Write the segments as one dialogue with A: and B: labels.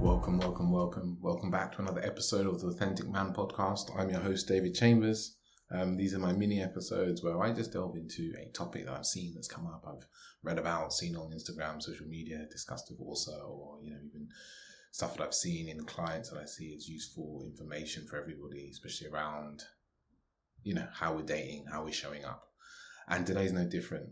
A: Welcome back to another episode of the Authentic Man podcast. I'm your host, David Chambers. These are my mini episodes where I just delve into a topic that I've seen that's come up, I've read about, seen on Instagram, social media, discussed with also, or even stuff that I've seen in clients that I see as useful information for everybody, especially around, how we're dating, how we're showing up. And today's no different.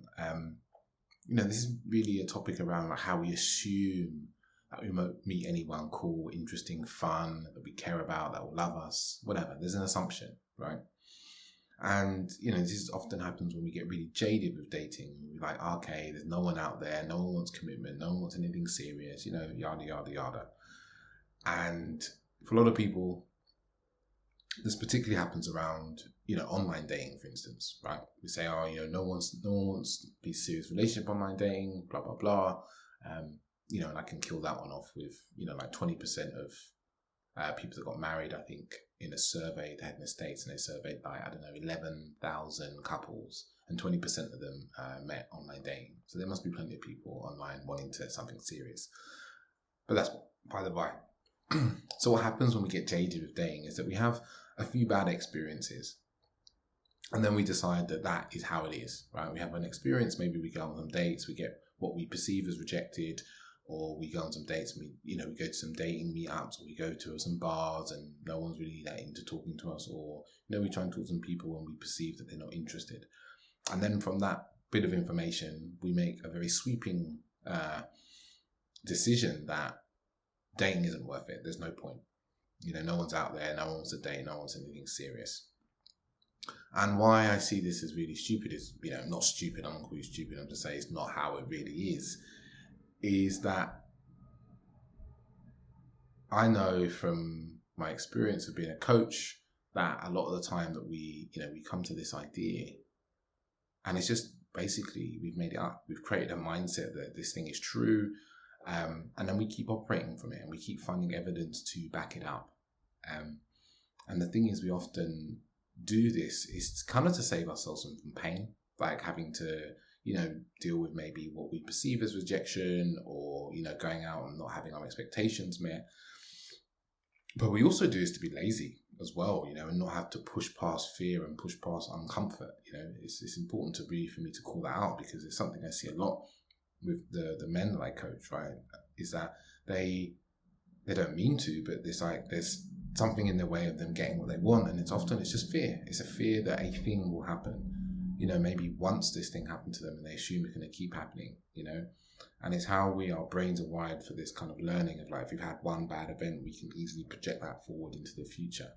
A: This is really a topic around like how we assume that we won't meet anyone cool, interesting, fun, that we care about, that will love us, whatever. There's an assumption, right? And, this often happens when we get really jaded with dating. We're like, okay, there's no one out there. No one wants commitment. No one wants anything serious, yada, yada, yada. And for a lot of people, this particularly happens around, online dating, for instance, right? We say, no one wants to be serious relationship online dating, blah, blah, blah. And I can kill that one off with, like 20% of people that got married, I think, in a survey they had in the States, and they surveyed like, 11,000 couples, and 20% of them met online dating. So there must be plenty of people online wanting to something serious. But that's by the by. So what happens when we get jaded with dating is that we have a few bad experiences, and then we decide that is how it is, right? We have an experience, maybe we go on some dates, we get what we perceive as rejected, or we go on some dates and we go to some dating meetups, or we go to some bars and no one's really that into talking to us, or, we try and talk to some people and we perceive that they're not interested. And then from that bit of information, we make a very sweeping decision that dating isn't worth it. There's no point. No one's out there, no one wants to date, no one wants anything serious. And why I see this as really stupid is, not stupid, I'm not calling you stupid, I'm just saying it's not how it really is that I know from my experience of being a coach that a lot of the time that we come to this idea, and it's just basically we've made it up. We've created a mindset that this thing is true, and then we keep operating from it, and we keep finding evidence to back it up. And the thing is, we often do this is kind of to save ourselves from pain, like having to deal with maybe what we perceive as rejection, or going out and not having our expectations met. But we also do this to be lazy as well, and not have to push past fear and push past uncomfort. It's important for me to call that out, because it's something I see a lot with the men that I coach, right? Is that they don't mean to, but there's something in the way of them getting what they want, and it's just fear. It's a fear that a thing will happen. Maybe once this thing happened to them, and they assume it's going to keep happening, and it's how our brains are wired for this kind of learning of, like, if we've had one bad event, we can easily project that forward into the future.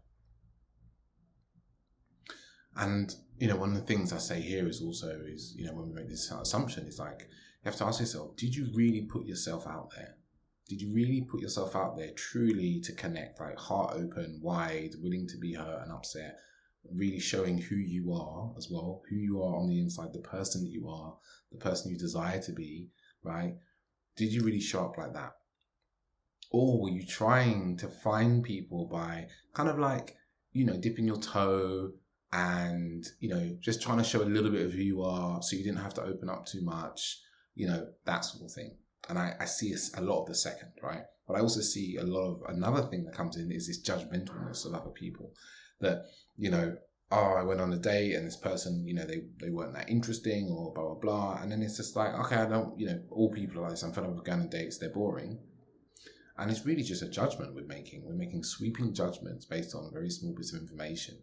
A: And, one of the things I say here is when we make this assumption, is like, you have to ask yourself, did you really put yourself out there? Did you really put yourself out there truly to connect, like heart open, wide, willing to be hurt and upset, really showing who you are as well, who you are on the inside, the person that you are, the person you desire to be, right? Did you really show up like that? Or were you trying to find people by kind of like, dipping your toe and, just trying to show a little bit of who you are so you didn't have to open up too much, that sort of thing. And I see a lot of the second, right? But I also see a lot of another thing that comes in is this judgmentalness of other people. That, I went on a date and this person, they weren't that interesting, or blah, blah, blah. And then it's just like, okay, I don't, all people are like this. I'm fed up with going on dates. They're boring. And it's really just a judgment we're making. We're making sweeping judgments based on very small bits of information,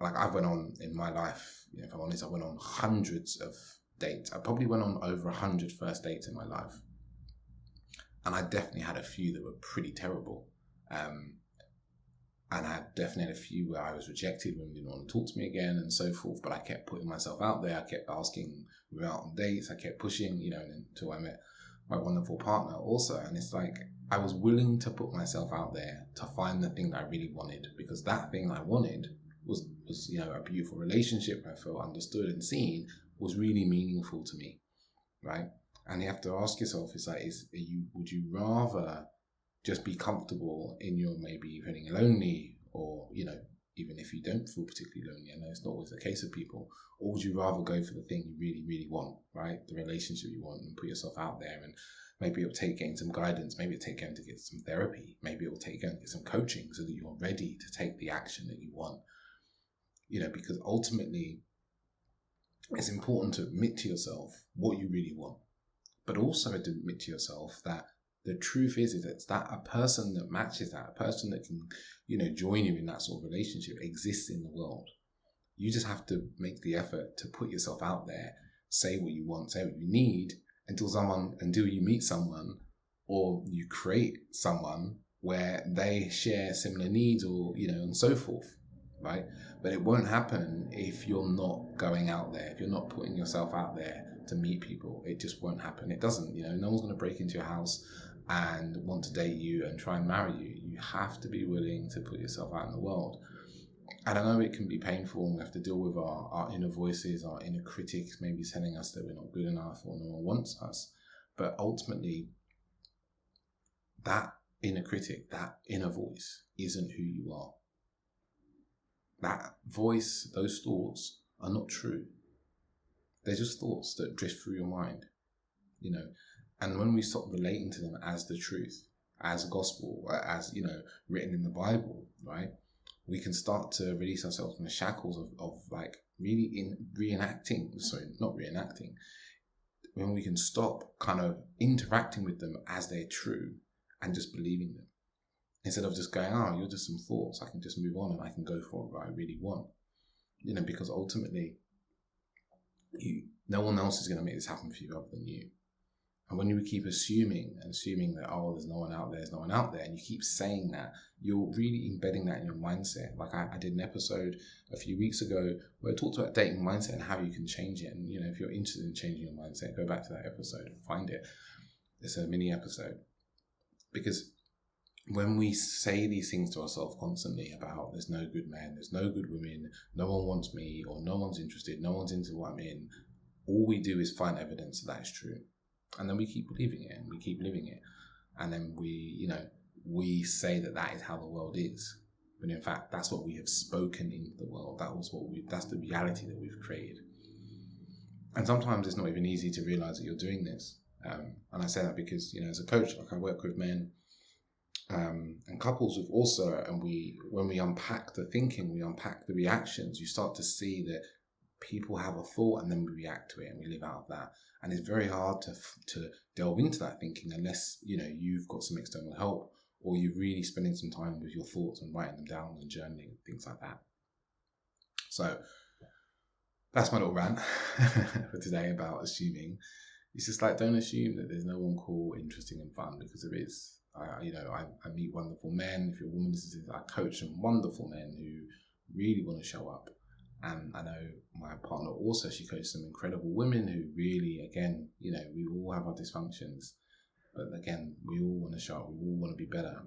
A: Like I've went on in my life, if I'm honest, I went on hundreds of dates. I probably went on over 100 first dates in my life. And I definitely had a few that were pretty terrible. And I definitely had a few where I was rejected, when they didn't want to talk to me again and so forth. But I kept putting myself out there. I kept asking, we were out on dates. I kept pushing, and until I met my wonderful partner also. And it's like, I was willing to put myself out there to find the thing that I really wanted, because that thing I wanted was a beautiful relationship. I felt understood and seen, was really meaningful to me, right? And you have to ask yourself, would you rather just be comfortable in your maybe feeling lonely, or even if you don't feel particularly lonely? I know it's not always the case with people. Or would you rather go for the thing you really, really want, right? The relationship you want, and put yourself out there. And maybe it'll take getting some guidance. Maybe it'll take going to get some therapy. Maybe it'll take going to get some coaching so that you're ready to take the action that you want. Because ultimately, it's important to admit to yourself what you really want, but also to admit to yourself that the truth is that it's that a person that matches that, a person that can, join you in that sort of relationship exists in the world. You just have to make the effort to put yourself out there, say what you want, say what you need, until you meet someone or you create someone where they share similar needs, or, and so forth, right? But it won't happen if you're not going out there, if you're not putting yourself out there to meet people. It just won't happen. It doesn't, no one's going to break into your house and want to date you and try and marry you. You have to be willing to put yourself out in the world. And I know it can be painful, and we have to deal with our inner voices, our inner critics, maybe telling us that we're not good enough or no one wants us. But ultimately, that inner critic, that inner voice isn't who you are. That voice, those thoughts are not true. They're just thoughts that drift through your mind, And when we stop relating to them as the truth, as gospel, as, written in the Bible, right? We can start to release ourselves from the shackles of like really not reenacting. When we can stop kind of interacting with them as they're true and just believing them. Instead of just going, you're just some thoughts, I can just move on and I can go for what I really want. Because ultimately, no one else is going to make this happen for you other than you. And when you keep assuming that, there's no one out there, and you keep saying that, you're really embedding that in your mindset. Like I did an episode a few weeks ago where I talked about dating mindset and how you can change it. And, if you're interested in changing your mindset, go back to that episode and find it. It's a mini episode. Because when we say these things to ourselves constantly about there's no good men, there's no good women, no one wants me, or no one's interested, no one's into what I'm in, all we do is find evidence that is true. And then we keep believing it, and we keep living it. And then we say that is how the world is. But in fact, that's what we have spoken into the world. That's the reality that we've created. And sometimes it's not even easy to realize that you're doing this. And I say that because, as a coach, like I work with men and couples with also, and when we unpack the thinking, we unpack the reactions, you start to see that people have a thought and then we react to it and we live out of that. And it's very hard to delve into that thinking unless, you've got some external help, or you're really spending some time with your thoughts and writing them down and journaling, things like that. So that's my little rant for today about assuming. It's just like, don't assume that there's no one cool, interesting and fun, because there is. I meet wonderful men. If you're a woman, I coach some wonderful men who really want to show up. And I know my partner also, she coaches some incredible women who really, again, we all have our dysfunctions. But again, we all want to show up. We all want to be better.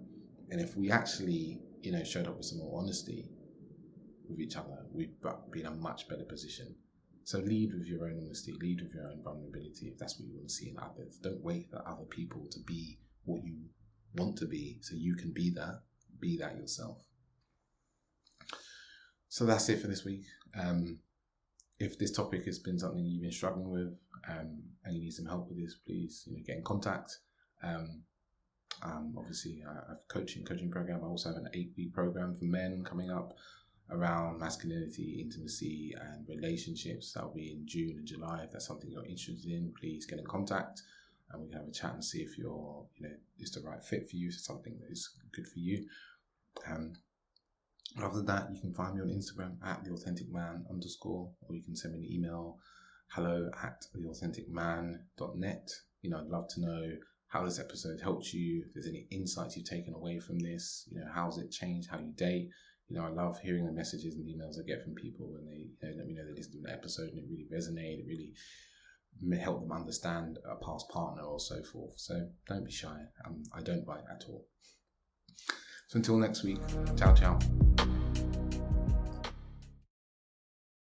A: And if we actually, showed up with some more honesty with each other, we'd be in a much better position. So lead with your own honesty, lead with your own vulnerability if that's what you want to see in others. Don't wait for other people to be what you want to be so you can be that yourself. So that's it for this week. If this topic has been something you've been struggling with and you need some help with this, please get in contact. Obviously, I have a coaching program. I also have an 8-week program for men coming up around masculinity, intimacy, and relationships. That'll be in June and July. If that's something you're interested in, please get in contact and we can have a chat and see if you're, it's the right fit for you, so something that is good for you. Other than that, you can find me on Instagram at @theauthenticman_, or you can send me an email, hello@theauthenticman.net. I'd love to know how this episode helped you, if there's any insights you've taken away from this, how's it changed how you date. I love hearing the messages and emails I get from people when they let me know they listened to an episode and it really resonated, it really helped them understand a past partner or so forth. So don't be shy. I don't bite at all. So until next week, ciao.